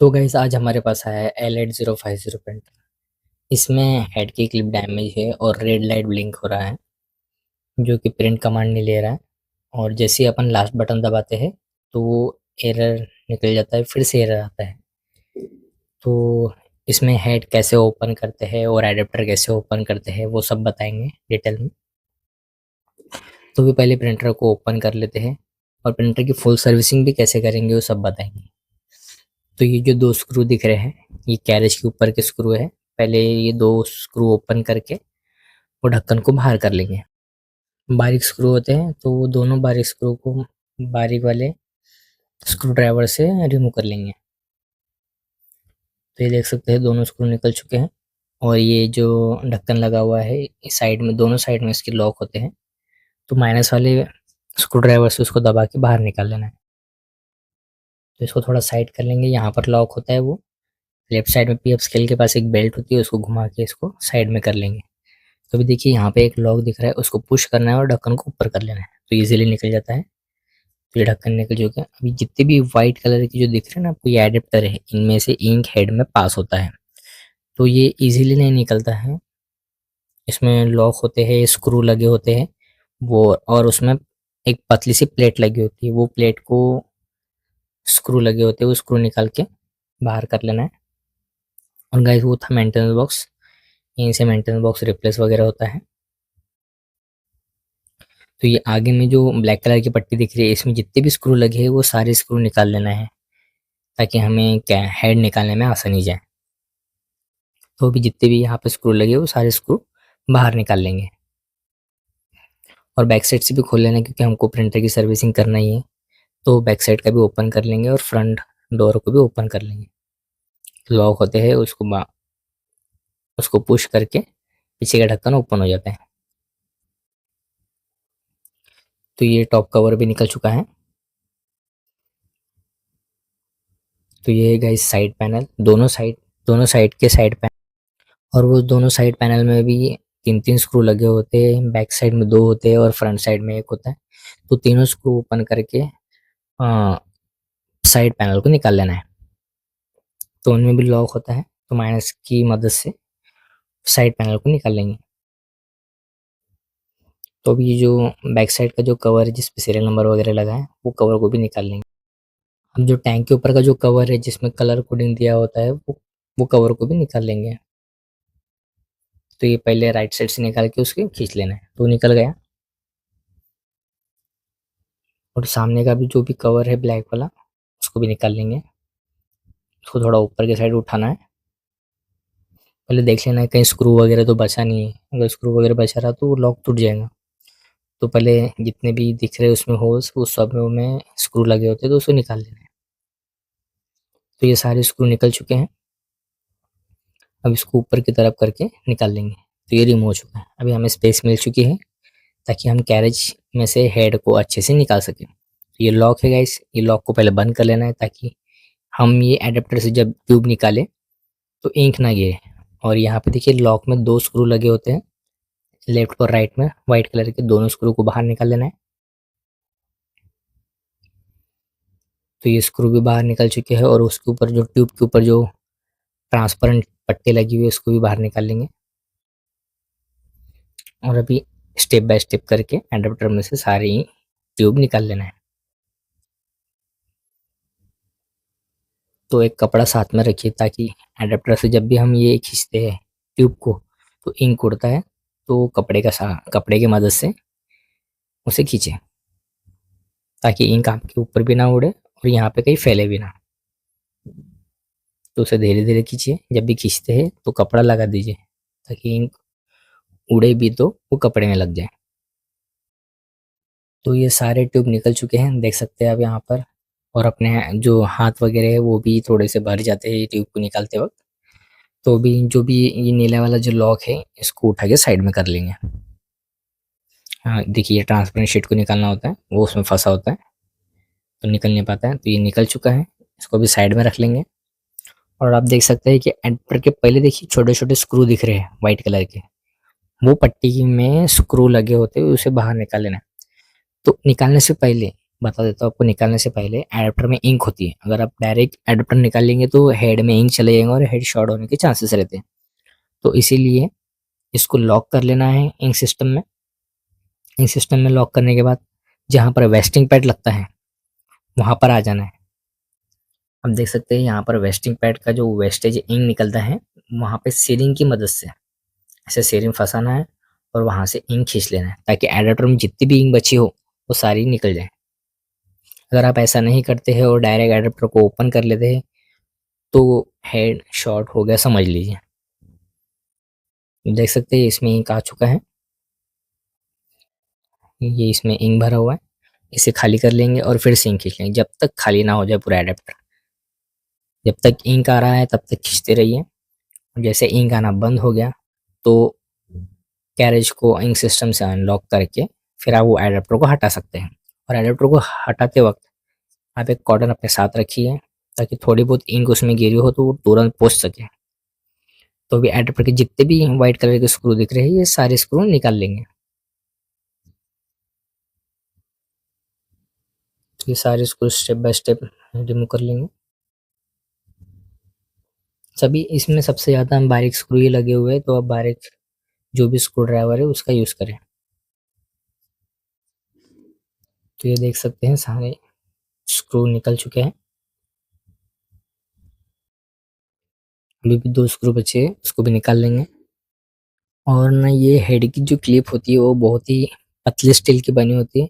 तो गाइस आज हमारे पास आया है L8050 प्रिंटर। इसमें हेड की क्लिप डैमेज है और रेड लाइट ब्लिंक हो रहा है जो कि प्रिंट कमांड नहीं ले रहा है। और जैसे ही अपन लास्ट बटन दबाते हैं तो वो एरर निकल जाता है, फिर से एरर आता है। तो इसमें हेड कैसे ओपन करते हैं और एडेप्टर कैसे ओपन करते हैं वो सब बताएंगे डिटेल में। तो भी पहले प्रिंटर को ओपन कर लेते हैं और प्रिंटर की फुल सर्विसिंग भी कैसे करेंगे वो सब बताएंगे। तो ये जो दो स्क्रू दिख रहे हैं ये कैरेज के ऊपर के स्क्रू है। पहले ये दो स्क्रू ओपन करके वो ढक्कन को बाहर कर लेंगे। बारीक स्क्रू होते हैं तो वो दोनों बारीक स्क्रू को बारीक वाले स्क्रू ड्राइवर से रिमूव कर लेंगे। तो ये देख सकते हैं दोनों स्क्रू निकल चुके हैं। और ये जो ढक्कन लगा हुआ है इस साइड में, दोनों साइड में इसके लॉक होते हैं। तो माइनस वाले स्क्रू ड्राइवर से उसको दबा के बाहर निकाल लेना है। तो इसको थोड़ा साइड कर लेंगे, यहाँ पर लॉक होता है वो लेफ्ट साइड में पीएफ स्केल के पास एक बेल्ट होती है, उसको घुमा के इसको साइड में कर लेंगे। तो अभी देखिए यहाँ पे एक लॉक दिख रहा है, उसको पुश करना है और ढक्कन को ऊपर कर लेना है तो इजीली निकल जाता है। तो ये ढक्कन निकल चुके हैं। अभी जितने भी व्हाइट कलर की जो दिख रहे हैं ना आपको, ये एडेप्टर है, इनमें से इंक हेड में पास होता है तो ये इजीली नहीं निकलता है। इसमें लॉक होते हैं, स्क्रू लगे होते हैं वो, और उसमें एक पतली सी प्लेट लगी होती है, वो प्लेट को स्क्रू लगे होते हैं, वो स्क्रू निकाल के बाहर कर लेना है। और गाइस वो था मेंटेनेंस बॉक्स, यहीं से मेंटेनेंस बॉक्स रिप्लेस वगैरह होता है। तो ये आगे में जो ब्लैक कलर की पट्टी दिख रही है इसमें जितने भी स्क्रू लगे हैं वो सारे स्क्रू निकाल लेना है ताकि हमें क्या हेड निकालने में आसानी जाए। तो भी जितने भी यहाँ पे स्क्रू लगे वो सारे स्क्रू बाहर निकाल लेंगे। और बैक साइड से भी खोल लेना क्योंकि हमको प्रिंटर की सर्विसिंग करना ही है। तो बैक साइड का भी ओपन कर लेंगे और फ्रंट डोर को भी ओपन कर लेंगे। लॉक होते हैं, उसको पुश करके पीछे का ढक्कन ओपन हो जाता है। तो ये टॉप कवर भी निकल चुका है। तो ये गाइस साइड पैनल, दोनों साइड के साइड पैनल, और वो दोनों साइड पैनल में भी तीन तीन स्क्रू लगे होते हैं। बैक साइड में दो होते हैं और फ्रंट साइड में एक होता है। तो तीनों स्क्रू ओपन करके साइड पैनल को निकाल लेना है। तो उनमें भी लॉक होता है तो माइनस की मदद से साइड पैनल को निकाल लेंगे। तो अभी ये जो बैक साइड का जो कवर है जिस पे सीरियल नंबर वगैरह लगा है वो कवर को भी निकाल लेंगे। हम जो टैंक के ऊपर का जो कवर है जिसमें कलर कोडिंग दिया होता है वो कवर को भी निकाल लेंगे। तो ये पहले राइट साइड से निकाल के उसके खींच लेना है तो निकल गया। और सामने का भी जो भी कवर है ब्लैक वाला उसको भी निकाल लेंगे। उसको थोड़ा ऊपर के साइड उठाना है। पहले देख लेना है कहीं स्क्रू वगैरह तो बचा नहीं है, अगर स्क्रू वगैरह बचा रहा तो वो लॉक टूट जाएगा। तो पहले जितने भी दिख रहे हैं उसमें होल्स, उस सब में स्क्रू लगे होते हैं तो उसको निकाल लेना है। तो ये सारे स्क्रू निकल चुके हैं। अब इसको ऊपर की तरफ करके निकाल लेंगे। तो ये रिमूव हो चुका है। अभी हमें स्पेस मिल चुकी है ताकि हम कैरेज में से हेड को अच्छे से निकाल सकें। तो ये लॉक है गाइस, ये लॉक को पहले बंद कर लेना है ताकि हम ये एडेप्टर से जब ट्यूब निकालें तो इंक ना गिरे। और यहाँ पे देखिए लॉक में दो स्क्रू लगे होते हैं, लेफ्ट और राइट में व्हाइट कलर के, दोनों स्क्रू को बाहर निकाल लेना है। तो ये स्क्रू भी बाहर निकल चुके हैं और उसके ऊपर जो ट्यूब के ऊपर जो ट्रांसपेरेंट पट्टी लगी हुई है उसको भी बाहर निकाल लेंगे। और अभी स्टेप बाय स्टेप करके एडाप्टर में से सारी ट्यूब निकाल लेना है। तो एक कपड़ा साथ में रखिए ताकि एडाप्टर से जब भी हम ये खींचते हैं ट्यूब को तो इंक उड़ता है, तो कपड़े की मदद से उसे खींचे ताकि इंक आपके ऊपर भी ना उड़े और यहाँ पे कहीं फैले भी ना। तो उसे धीरे धीरे खींचिए, जब भी खींचते हैं तो कपड़ा लगा दीजिए ताकि इंक उड़े भी तो वो कपड़े में लग जाए। तो ये सारे ट्यूब निकल चुके हैं, देख सकते हैं आप यहाँ पर। और अपने जो हाथ वगैरह है वो भी थोड़े से भर जाते हैं ये ट्यूब को निकालते वक्त। तो भी जो भी ये नीला वाला जो लॉक है इसको उठा के साइड में कर लेंगे। हाँ देखिए ट्रांसपेरेंट शीट को निकालना होता है, वो उसमें फंसा होता है तो निकल नहीं पाता है। तो ये निकल चुका है, इसको भी साइड में रख लेंगे। और आप देख सकते हैं कि एंटर के पहले देखिए छोटे छोटे स्क्रू दिख रहे हैं व्हाइट कलर के, वो पट्टी में स्क्रू लगे होते हैं, उसे बाहर निकाल लेना है। तो निकालने से पहले बता देता हूँ आपको, निकालने से पहले एडाप्टर में इंक होती है। अगर आप डायरेक्ट एडाप्टर निकाल लेंगे तो हेड में इंक चले जाएंगे और हेड शॉर्ट होने के चांसेस रहते हैं। तो इसीलिए इसको लॉक कर लेना है इंक सिस्टम में। इंक सिस्टम में लॉक करने के बाद जहाँ पर वेस्टिंग पैड लगता है वहाँ पर आ जाना है। हम देख सकते हैं यहाँ पर वेस्टिंग पैड का जो वेस्टेज इंक निकलता है, वहाँ पे सीरिंग की मदद से ऐसे सीरिंग फंसाना है और वहाँ से इंक खींच लेना है, ताकि एडाप्टर में जितनी भी इंक बची हो वो सारी निकल जाए। अगर आप ऐसा नहीं करते हैं और डायरेक्ट एडाप्टर को ओपन कर लेते हैं तो हेड शॉर्ट हो गया समझ लीजिए। देख सकते हैं इसमें इंक आ चुका है, ये इसमें इंक भरा हुआ है। इसे खाली कर लेंगे और फिर से इंक खींच लेंगे जब तक खाली ना हो जाए पूरा एडाप्टर। जब तक इंक आ रहा है तब तक खींचते रहिए। जैसे इंक आना बंद हो गया तो कैरेज को इंक सिस्टम से अनलॉक करके फिर आप वो एडाप्टर को हटा सकते हैं। और एडाप्टर को हटाते वक्त आप एक कॉटन अपने साथ रखिए, ताकि थोड़ी बहुत इंक उसमें गिरी हो तो वो तुरंत पोंछ सके। तो भी एडाप्टर के जितने भी व्हाइट कलर के स्क्रू दिख रहे हैं ये सारे स्क्रू निकाल लेंगे। तो ये सारे screw step by step remove कर लेंगे। सभी इसमें सबसे ज़्यादा हम बारीक स्क्रू ही लगे हुए हैं, तो आप बारीक जो भी स्क्रू ड्राइवर है उसका यूज़ करें। तो ये देख सकते हैं सारे स्क्रू निकल चुके हैं। अभी भी 2 स्क्रू बचे हैं, उसको भी निकाल लेंगे। और ना ये हेड की जो क्लिप होती है वो बहुत ही पतली स्टील की बनी होती है।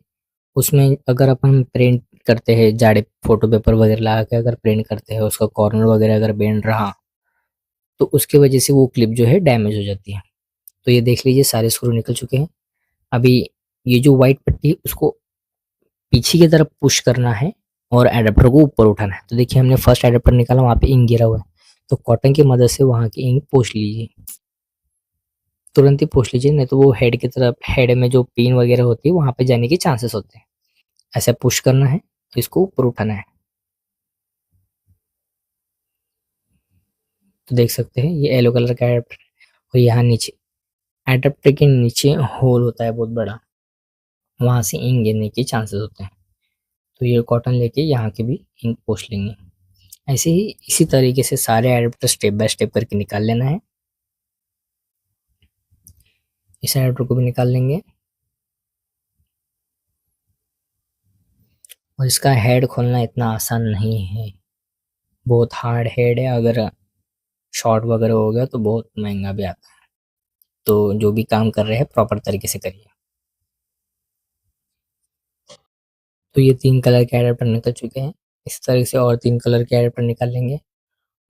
उसमें अगर अपन प्रिंट करते हैं, जाड़े फोटो पेपर वगैरह लगा के अगर प्रिंट करते हैं, उसका कॉर्नर वगैरह अगर बेंड रहा तो उसकी वजह से वो क्लिप जो है डैमेज हो जाती है। तो ये देख लीजिए सारे स्क्रू निकल चुके हैं। अभी ये जो व्हाइट पट्टी उसको पीछे की तरफ पुश करना है और एडाप्टर को ऊपर उठाना है। तो देखिए हमने फर्स्ट एडाप्टर निकाला, वहाँ पे इंक गिरा हुआ है, तो कॉटन की मदद से वहाँ की इंक पोंछ लीजिए, तुरंत ही पोंछ लीजिए, नहीं तो वो हेड की तरफ, हेड में जो पिन वगैरह होती है वहाँ पे जाने के चांसेस होते हैं। ऐसे पुश करना है तो इसको ऊपर उठाना है। तो देख सकते हैं ये येलो कलर का एडाप्टर है और यहाँ नीचे एडाप्टर के नीचे होल होता है बहुत बड़ा, वहाँ से इंक गिरने के चांसेस होते हैं। तो ये कॉटन लेके यहाँ के भी इंक पोंछ लेंगे। ऐसे ही इसी तरीके से सारे एडाप्टर स्टेप बाय स्टेप करके निकाल लेना है। इस एडाप्टर को भी निकाल लेंगे। और इसका हेड खोलना इतना आसान नहीं है, बहुत हार्ड हेड है। अगर शॉर्ट वगैरह हो गया तो बहुत महंगा भी आता है। तो जो भी काम कर रहे हैं प्रॉपर तरीके से करिए। तो ये 3 कलर के एडाप्टर निकल चुके हैं। इस तरह से और 3 कलर के एडाप्टर निकाल लेंगे।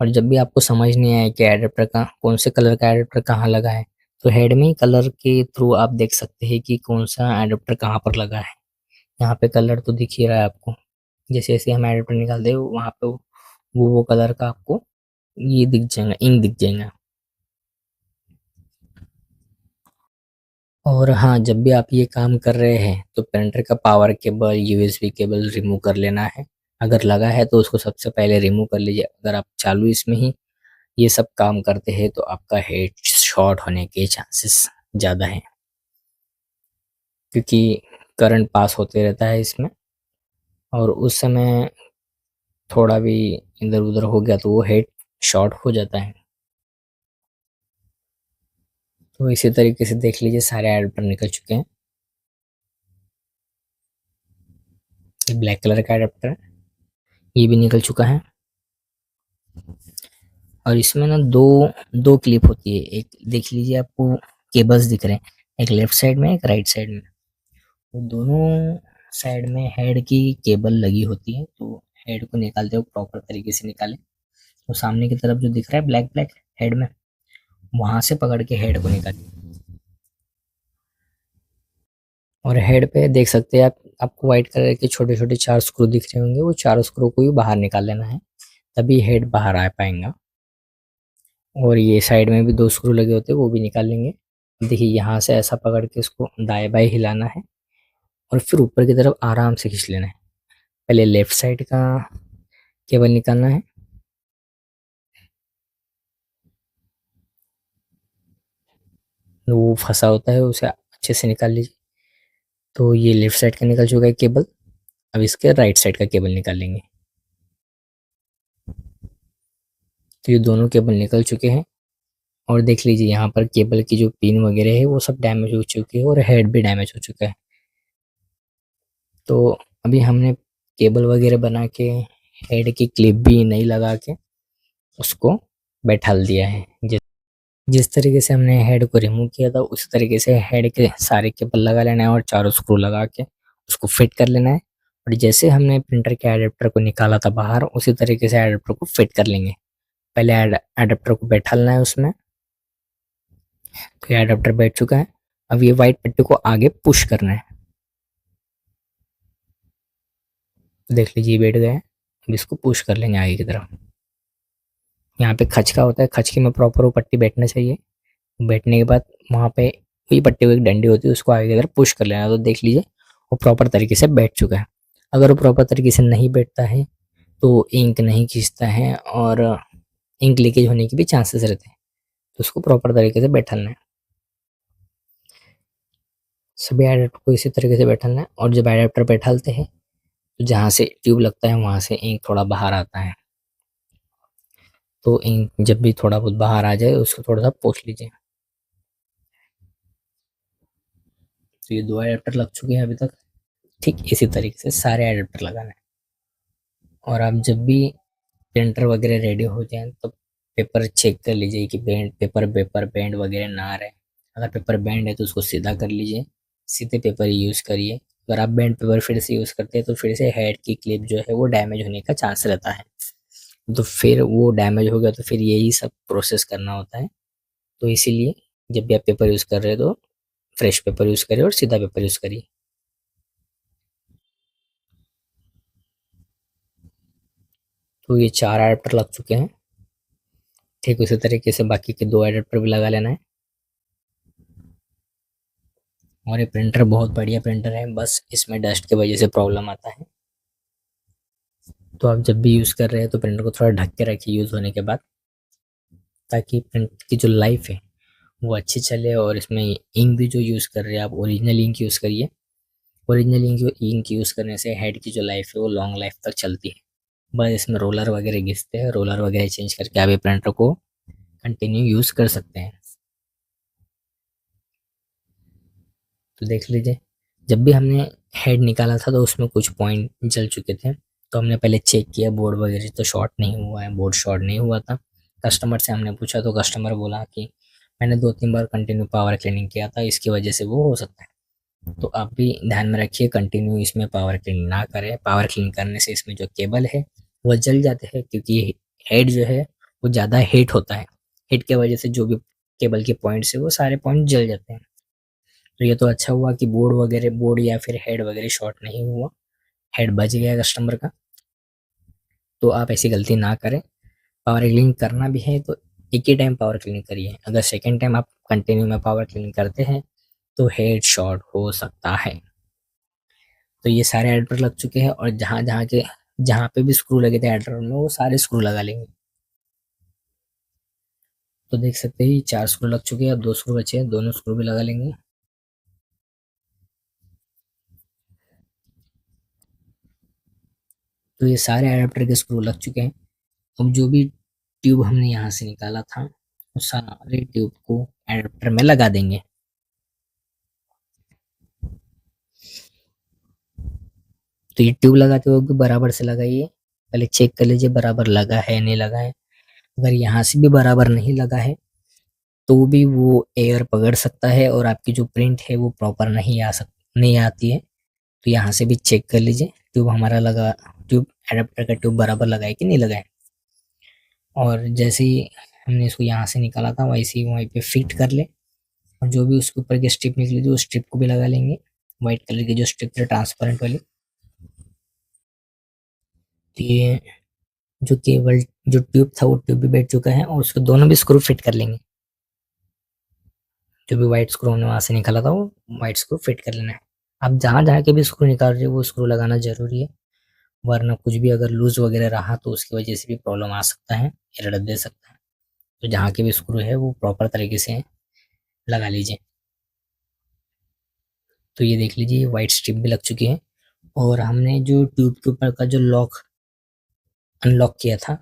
और जब भी आपको समझ नहीं आए कि एडाप्टर का कौन से कलर का एडाप्टर कहाँ लगा है, तो हेड में ही कलर के थ्रू आप देख सकते हैं कि कौन सा एडाप्टर कहाँ पर लगा है। यहाँ पे कलर तो दिख ही रहा है आपको। जैसे जैसे हम एडाप्टर निकालते हैं वहाँ पे वो कलर का आपको ये दिख जाएगा, इंक दिख जाएगा। और हाँ, जब भी आप ये काम कर रहे हैं तो प्रिंटर का power cable, USB cable remove कर लेना है। अगर लगा है तो उसको सबसे पहले रिमूव कर लीजिए। अगर आप चालू इसमें ही ये सब काम करते हैं तो आपका हेड शॉर्ट होने के चांसेस ज़्यादा हैं, क्योंकि करंट पास होते रहता है इसमें और उस समय थोड़ा भी इधर उधर हो गया तो वो हेड शॉर्ट हो जाता है। तो इसी तरीके से देख लीजिए सारे एडाप्टर निकल चुके हैं। ये ब्लैक कलर का एडाप्टर है, ये भी निकल चुका है। और इसमें ना दो दो क्लिप होती है। एक देख लीजिए आपको केबल्स दिख रहे हैं, एक लेफ्ट साइड में एक राइट साइड में। तो दोनों साइड में हेड की केबल लगी होती है। तो हेड को निकालते हुए प्रॉपर तरीके से निकालें। तो सामने की तरफ जो दिख रहा है ब्लैक ब्लैक हेड में, वहां से पकड़ के हेड को निकालिए। और हेड पे देख सकते हैं आप, आपको व्हाइट कलर के छोटे छोटे 4 स्क्रू दिख रहे होंगे, वो चारों स्क्रू को भी बाहर निकाल लेना है, तभी हेड बाहर आ पाएगा। और ये साइड में भी 2 स्क्रू लगे होते हैं वो भी निकाल लेंगे। देखिए यहाँ से ऐसा पकड़ के इसको दाएं बाएं हिलाना है और फिर ऊपर की तरफ आराम से खींच लेना है। पहले लेफ्ट साइड का केबल निकालना है। वो फंसा होता है उसे अच्छे से निकाल लीजिए। तो ये लेफ्ट साइड का निकल चुका है केबल। अब इसके राइट साइड का केबल निकालेंगे। तो ये दोनों केबल निकल चुके हैं और देख लीजिए यहाँ पर केबल की जो पिन वगैरह है वो सब डैमेज हो चुकी है और हेड भी डैमेज हो चुका है। तो अभी हमने केबल वगैरह बना के हेड की क्लिप भी नहीं लगा के उसको बैठाल दिया है। जिस तरीके से हमने हेड को रिमूव किया था उसी तरीके से हेड के सारे केबल लगा लेना है और चारों स्क्रू लगा के उसको फिट कर लेना है। और जैसे हमने प्रिंटर के एडेप्टर को निकाला था बाहर उसी तरीके से एडेप्टर को फिट कर लेंगे। पहले एडेप्टर को बैठालना है उसमें। तो ये एडेप्टर बैठ चुका है। अब ये वाइट पट्टी को आगे पुश करना है। देख लीजिए बैठ गए हैं। अब इसको पुश कर लेंगे आगे की तरफ। यहाँ पे खचका होता है, खचके में प्रॉपर वो पट्टी बैठना चाहिए। बैठने के बाद वहाँ पे वही पट्टी को एक डंडी होती है उसको आगे की तरफ पुश कर लेना। तो देख लीजिए वो प्रॉपर तरीके से बैठ चुका है। अगर वो प्रॉपर तरीके से नहीं बैठता है तो इंक नहीं खींचता है और इंक लीकेज होने की भी चांसेस रहते हैं। तो उसको प्रॉपर तरीके से बैठाना है। सभी एडेप्टर को इसी तरीके से बैठाना है और जब एडेप्टर बैठालते हैं तो जहाँ से ट्यूब लगता है वहाँ से इंक थोड़ा बाहर आता है। तो इंक जब भी थोड़ा बहुत बाहर आ जाए उसको थोड़ा सा पोंछ लीजिए। तो ये 2 एडेप्टर लग चुके हैं अभी तक। ठीक इसी तरीके से सारे एडेप्टर लगाना है। और आप जब भी प्रिंटर वगैरह रेडी हो जाए तो पेपर चेक कर लीजिए कि पेपर बेंड वगैरह ना आ रहे। अगर पेपर बेंड है तो उसको सीधा कर लीजिए, सीधे पेपर यूज़ करिए। अगर आप बेंड पेपर फिर से यूज़ करते हैं तो फिर से हेड की क्लिप जो है वो डैमेज होने का चांस रहता है। तो फिर वो डैमेज हो गया तो फिर यही सब प्रोसेस करना होता है। तो इसीलिए जब भी आप पेपर यूज़ कर रहे हो तो फ्रेश पेपर यूज़ करिए और सीधा पेपर यूज़ करिए। तो ये 4 एडाप्टर लग चुके हैं। ठीक उसी तरीके से बाकी के 2 एडाप्टर भी लगा लेना है। और ये प्रिंटर बहुत बढ़िया प्रिंटर है, बस इसमें डस्ट की वजह से प्रॉब्लम आता है। तो आप जब भी यूज़ कर रहे हैं तो प्रिंटर को थोड़ा ढक के रखिए यूज़ होने के बाद, ताकि प्रिंट की जो लाइफ है वो अच्छी चले। और इसमें इंक भी जो यूज़ कर रहे हैं आप ओरिजिनल इंक यूज़ करिए। ओरिजिनल इंक यूज़ करने से हेड की जो लाइफ है वो लॉन्ग लाइफ तक चलती है। बस इसमें रोलर वगैरह घिसते हैं, रोलर वगैरह चेंज करके आप ये प्रिंटर को कंटिन्यू यूज़ कर सकते हैं। तो देख लीजिए जब भी हमने हेड निकाला था तो उसमें कुछ पॉइंट जल चुके थे। तो हमने पहले चेक किया बोर्ड वगैरह तो शॉर्ट नहीं हुआ है, बोर्ड शॉर्ट नहीं हुआ था। कस्टमर से हमने पूछा तो कस्टमर बोला कि मैंने 2-3 बार कंटिन्यू पावर क्लीनिंग किया था, इसकी वजह से वो हो सकता है। तो आप भी ध्यान में रखिए कंटिन्यू इसमें पावर क्लीनिंग ना करें। पावर क्लीनिंग करने से इसमें जो केबल है वो जल जाते हैं, क्योंकि हेड जो है वो ज़्यादा हीट होता है। हीट की वजह से जो भी केबल के पॉइंट्स है वो सारे पॉइंट जल जाते हैं। तो ये तो अच्छा हुआ कि बोर्ड या फिर हेड वगैरह शॉर्ट नहीं हुआ, हेड बच गया कस्टमर का। तो आप ऐसी गलती ना करें। पावर क्लीनिंग करना भी है तो एक ही टाइम पावर क्लीनिंग करिए। अगर सेकेंड टाइम आप कंटिन्यू में पावर क्लीनिंग करते हैं तो हेड शॉर्ट हो सकता है। तो ये सारे एडिटर लग चुके हैं और जहाँ पे भी स्क्रू लगे थे एडिटर में वो सारे स्क्रू लगा लेंगे। तो देख सकते हैं 4 स्क्रू लग चुके हैं, अब 2 स्क्रू बचे हैं, दोनों स्क्रू भी लगा लेंगे। तो ये सारे एडाप्टर के स्क्रू लग चुके हैं। अब जो भी ट्यूब हमने यहाँ से निकाला था वो सारे ट्यूब को एडाप्टर में लगा देंगे। तो ये ट्यूब लगाते हुए भी बराबर से लगाइए। पहले चेक कर लीजिए बराबर लगा है नहीं लगा है। अगर यहाँ से भी बराबर नहीं लगा है तो भी वो एयर पकड़ सकता है और आपकी जो प्रिंट है वो प्रॉपर नहीं आती है। तो यहाँ से भी चेक कर लीजिए ट्यूब एडाप्टर का ट्यूब बराबर लगा है कि नहीं लगा है। और जैसे ही हमने इसको यहाँ से निकाला था वैसे ही वहीं पे फिट कर ले। और जो भी उसके ऊपर की स्ट्रिप निकली थी उस स्ट्रिप को भी लगा लेंगे, व्हाइट कलर की जो स्ट्रिप थी ट्रांसपेरेंट वाली। तो ये जो ट्यूब था वो ट्यूब भी बैठ चुका है और उसको दोनों भी स्क्रू फिट कर लेंगे। जो भी व्हाइट स्क्रू हमने वहाँ से निकाला था वो व्हाइट स्क्रू फिट कर लेना है। आप जहाँ जहाँ के भी स्क्रू निकाल रहे हो वो स्क्रू लगाना जरूरी है, वरना कुछ भी अगर लूज वगैरह रहा तो उसकी वजह से भी प्रॉब्लम आ सकता है, एरर दे सकता है। तो जहाँ के भी स्क्रू है वो प्रॉपर तरीके से लगा लीजिए। तो ये देख लीजिए व्हाइट स्ट्रिप भी लग चुकी है और हमने जो ट्यूब के ऊपर का जो लॉक अनलॉक किया था,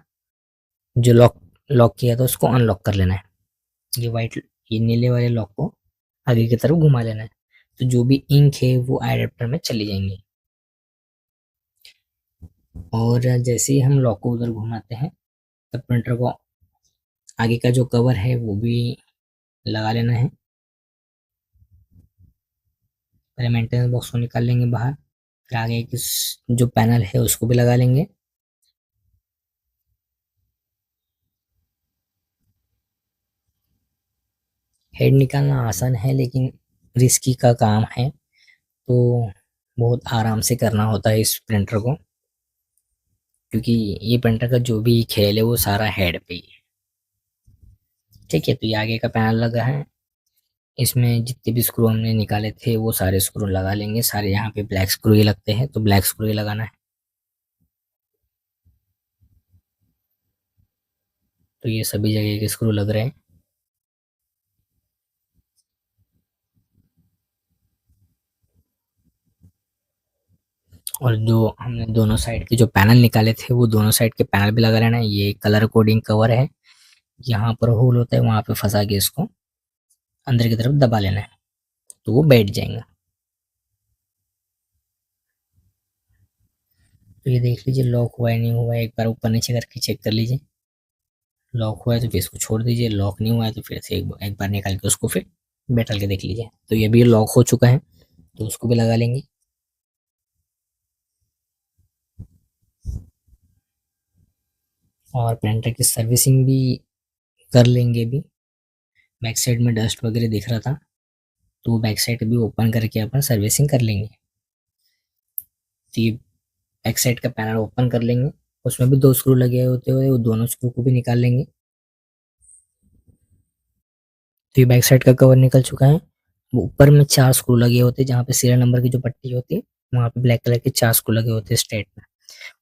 जो लॉक लॉक किया था उसको अनलॉक कर लेना है। ये नीले वाले लॉक को आगे की तरफ घुमा लेना है, तो जो भी इंक है वो एडेप्टर में चली जाएंगी। और जैसे ही हम लॉक को उधर घुमाते हैं, तब प्रिंटर को आगे का जो कवर है वो भी लगा लेना है। पहले मेंटेनेंस बॉक्स को निकाल लेंगे बाहर, फिर आगे की जो पैनल है उसको भी लगा लेंगे। हेड निकालना आसान है लेकिन रिस्की का काम है, तो बहुत आराम से करना होता है इस प्रिंटर को, क्योंकि ये प्रिंटर का जो भी खेल है वो सारा हेड पे ही है। ठीक है, तो ये आगे का पैनल लगा है, इसमें जितने भी स्क्रू हमने निकाले थे वो सारे स्क्रू लगा लेंगे। सारे यहाँ पे ब्लैक स्क्रू ही लगते हैं, तो ब्लैक स्क्रू ही लगाना है। तो ये सभी जगह के स्क्रू लग रहे हैं। और जो हमने दोनों साइड के जो पैनल निकाले थे वो दोनों साइड के पैनल भी लगा लेना है। ये कलर कोडिंग कवर है, यहाँ पर होल होता है, वहां पे फंसा के इसको अंदर की तरफ दबा लेना है, तो वो बैठ जाएगा। तो ये देख लीजिए लॉक हुआ है नहीं हुआ है, एक बार ऊपर नीचे करके चेक कर लीजिए। लॉक हुआ है तो फिर इसको छोड़ दीजिए, लॉक नहीं हुआ है तो फिर से एक बार निकाल के उसको फिर बैठल के देख लीजिए। तो ये भी लॉक हो चुका है, तो उसको भी लगा लेंगे। और प्रिंटर की सर्विसिंग भी कर लेंगे भी। बैक साइड में डस्ट वगैरह दिख रहा था, तो बैक साइड भी ओपन करके अपन सर्विसिंग कर लेंगे। तो ये बैक साइड का पैनल ओपन कर लेंगे, उसमें भी दो स्क्रू लगे होते हुए वो दोनों स्क्रू को भी निकाल लेंगे। तो ये बैक साइड का कवर निकल चुका है। वो ऊपर में चार स्क्रू लगे होते हैं, जहाँ पे सीरियल नंबर की जो पट्टी होती है वहाँ पे ब्लैक कलर के चार स्क्रू लगे होते हैं स्ट्रेट में,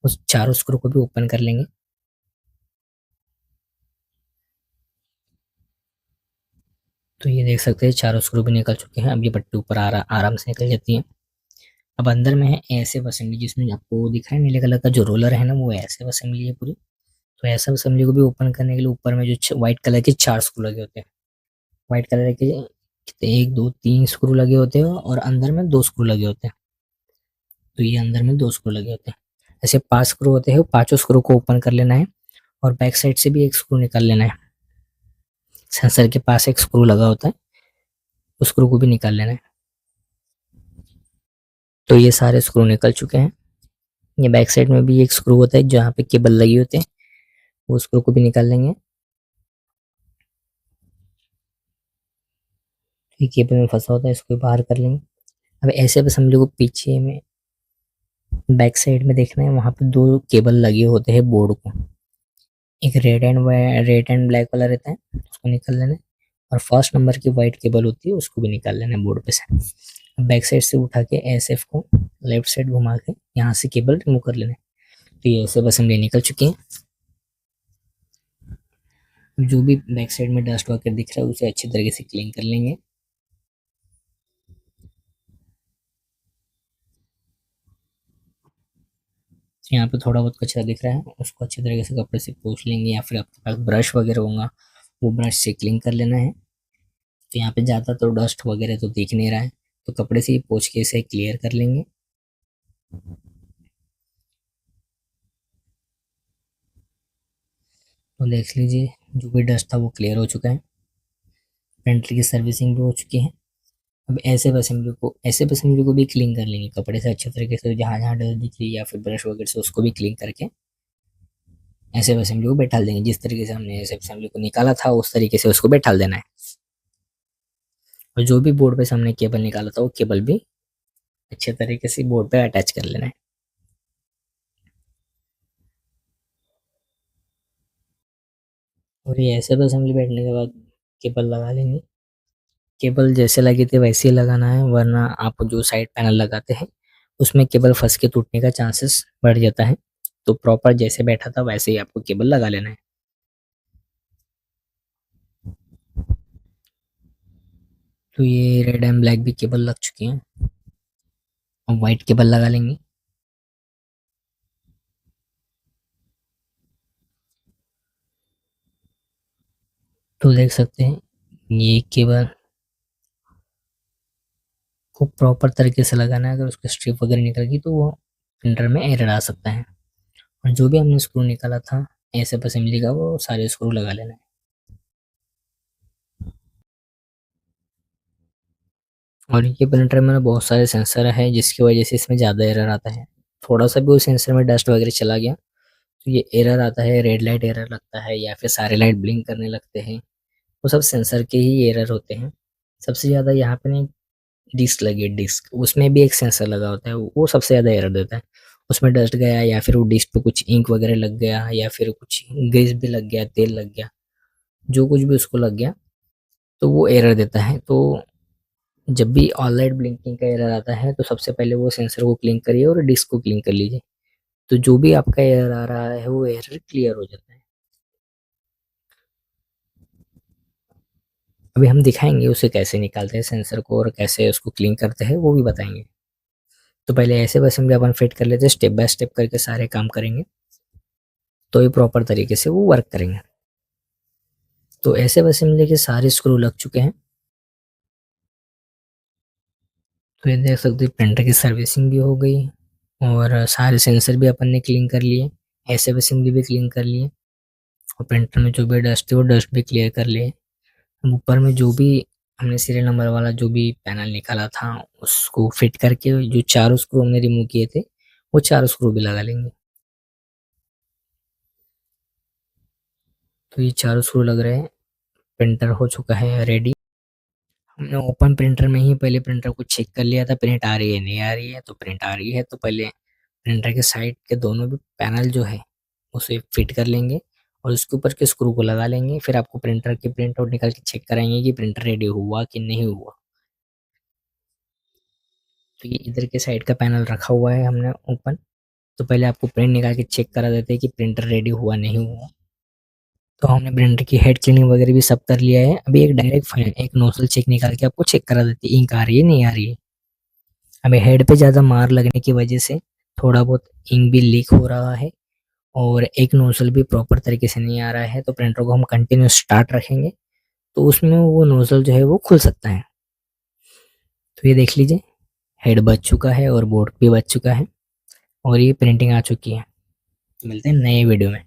उस चारों स्क्रू को भी ओपन कर लेंगे। तो ये देख सकते हैं चारों स्क्रू भी निकल चुके हैं। अब ये पट्टी ऊपर आराम से निकल जाती है। अब अंदर में है एसएफ असेंबली, जिसमें आपको दिख रहा है नीले कलर का जो रोलर है ना, वो एसएफ असेंबली है पूरी। तो एसएफ असेंबली को भी ओपन करने के लिए ऊपर में जो व्हाइट कलर के चार स्क्रू लगे होते हैं, व्हाइट कलर के कितने, एक दो तीन स्क्रू लगे होते हैं और अंदर में दो स्क्रू लगे होते हैं। तो ये अंदर में दो स्क्रू लगे होते हैं। ऐसे पांच स्क्रू होते हैं, पांचों स्क्रू को ओपन कर लेना है। और बैक साइड से भी एक स्क्रू निकाल लेना है। सेंसर के पास एक स्क्रू लगा होता है, उस स्क्रू को भी निकाल लेना है। तो ये सारे स्क्रू निकल चुके हैं। ये बैक साइड में भी एक स्क्रू होता है जहाँ पे केबल लगी होती है, वो स्क्रू को भी निकाल लेंगे। ये केबल में फंसा होता है, इसको भी बाहर कर लेंगे। अब ऐसे बस हम लोग को पीछे में बैक साइड में देखना है, वहां पे दो केबल लगे होते हैं बोर्ड को। एक रेड एंड ब्लैक वाला रहता है, उसको निकाल लेना है। और फर्स्ट नंबर की व्हाइट केबल होती है उसको भी निकाल लेना है बोर्ड पे से। बैक साइड से उठा के एसएफ को लेफ्ट साइड घुमा के यहाँ से केबल रिमूव कर लेना है। तो ये ऐसे बस हम निकल चुके हैं। जो भी बैक साइड में डस्ट वगैरह दिख रहा है उसे अच्छी तरीके से क्लीन कर लेंगे। तो यहाँ पे थोड़ा बहुत कचरा दिख रहा है, उसको अच्छी तरीके से कपड़े से पोंछ लेंगे, या फिर आपके पास ब्रश वगैरह होगा वो ब्रश से क्लीन कर लेना है। तो यहाँ पे ज़्यादा तो डस्ट वगैरह तो दिख नहीं रहा है, तो कपड़े से ही पोंछ के इसे क्लियर कर लेंगे। तो देख लीजिए जो भी डस्ट था वो क्लियर हो चुका है। प्रिंटर की सर्विसिंग भी हो चुकी है। अब ऐसे असेंबली को भी क्लीन कर लेंगे कपड़े से अच्छे तरीके से, जहाँ जहाँ डस्ट दिख रही है या फिर ब्रश वगैरह से उसको भी क्लीन करके ऐसे असेंबली को बैठा देंगे। जिस तरीके से हमने ऐसे असेंबली को निकाला था उस तरीके से उसको बैठा देना है। और जो भी बोर्ड पे से हमने केबल निकाला था वो केबल भी अच्छे तरीके से बोर्ड पे अटैच कर लेना है। और ये ऐसे असेंबली बैठने के बाद केबल लगा लेंगे। केबल जैसे लगे थे वैसे ही लगाना है, वरना आप जो साइड पैनल लगाते हैं उसमें केबल फंस के टूटने का चांसेस बढ़ जाता है। तो प्रॉपर जैसे बैठा था वैसे ही आपको केबल लगा लेना है। तो ये रेड एंड ब्लैक भी केबल लग चुकी हैं। अब व्हाइट केबल लगा लेंगे। तो देख सकते हैं ये केबल को प्रॉपर तरीके से लगाना है। अगर उसकी स्ट्रिप वगैरह निकल गई तो वो प्रिंटर में एरर आ सकता है। और जो भी हमने स्क्रू निकाला था एसएफ असेंबली का वो सारे स्क्रू लगा लेना है। और ये प्रिंटर में ना बहुत सारे सेंसर है जिसकी वजह से इसमें ज़्यादा एरर आता है। थोड़ा सा भी वो सेंसर में डस्ट वगैरह चला गया तो ये एरर आता है, रेड लाइट एरर लगता है या फिर सारे लाइट ब्लिंक करने लगते हैं। वो सब सेंसर के ही एरर होते हैं। सबसे ज़्यादा यहाँ पे ना डिस्क लगी है, डिस्क उसमें भी एक सेंसर लगा होता है, वो सबसे ज़्यादा एरर देता है। उसमें डस्ट गया या फिर वो डिस्क पे कुछ इंक वगैरह लग गया या फिर कुछ ग्रीस भी लग गया, तेल लग गया, जो कुछ भी उसको लग गया तो वो एरर देता है। तो जब भी ऑल लाइट ब्लिंकिंग का एरर आता है तो सबसे पहले वो सेंसर को क्लीन करिए और डिस्क को क्लीन कर लीजिए। तो जो भी आपका एरर आ रहा है वो एरर क्लियर हो जाता है। अभी हम दिखाएंगे उसे कैसे निकालते हैं सेंसर को और कैसे उसको क्लीन करते हैं वो भी बताएंगे। तो पहले ऐसे बस हम अपन फिट कर लेते हैं, स्टेप बाय स्टेप करके सारे काम करेंगे तो ये प्रॉपर तरीके से वो वर्क करेंगे। तो ऐसे बस हम देखिए सारे स्क्रू लग चुके हैं। तो ये देख सकते हैं प्रिंटर की सर्विसिंग भी हो गई और सारे सेंसर भी अपन ने क्लीन कर लिए, ऐसे असेंबली भी क्लीन कर लिए और प्रिंटर में जो भी डस्ट थी वो डस्ट भी क्लियर कर लिए। ऊपर में जो भी हमने सीरियल नंबर वाला जो भी पैनल निकाला था उसको फिट करके जो चारों स्क्रू हमने रिमूव किए थे वो चारों स्क्रू भी लगा लेंगे। तो ये चारों स्क्रू लग रहे हैं, प्रिंटर हो चुका है रेडी। हमने ओपन प्रिंटर में ही पहले प्रिंटर को चेक कर लिया था प्रिंट आ रही है नहीं आ रही है। तो प्रिंट आ रही है तो पहले प्रिंटर के साइड के दोनों भी पैनल जो है उसे फिट कर लेंगे और उसके ऊपर के स्क्रू को लगा लेंगे। फिर आपको प्रिंटर की प्रिंट आउट निकाल के चेक कराएंगे कि प्रिंटर रेडी हुआ कि नहीं हुआ। तो ये इधर के साइड का पैनल रखा हुआ है हमने ओपन। तो पहले आपको प्रिंट निकाल के चेक करा देते हैं कि प्रिंटर रेडी हुआ नहीं हुआ। तो हमने प्रिंटर की हेड क्लीनिंग वगैरह भी सब कर लिया है। अभी एक डायरेक्ट फाइन एक नोजल चेक निकाल के आपको चेक करा देती है इंक आ रही है नहीं आ रही है। हमें हेड पे ज़्यादा मार लगने की वजह से थोड़ा बहुत इंक भी लीक हो रहा है और एक नोजल भी प्रॉपर तरीके से नहीं आ रहा है। तो प्रिंटर को हम कंटिन्यूस स्टार्ट रखेंगे तो उसमें वो नोजल जो है वो खुल सकता है। तो ये देख लीजिए हेड बच चुका है और बोर्ड भी बच चुका है और ये प्रिंटिंग आ चुकी है। मिलते हैं नए वीडियो में।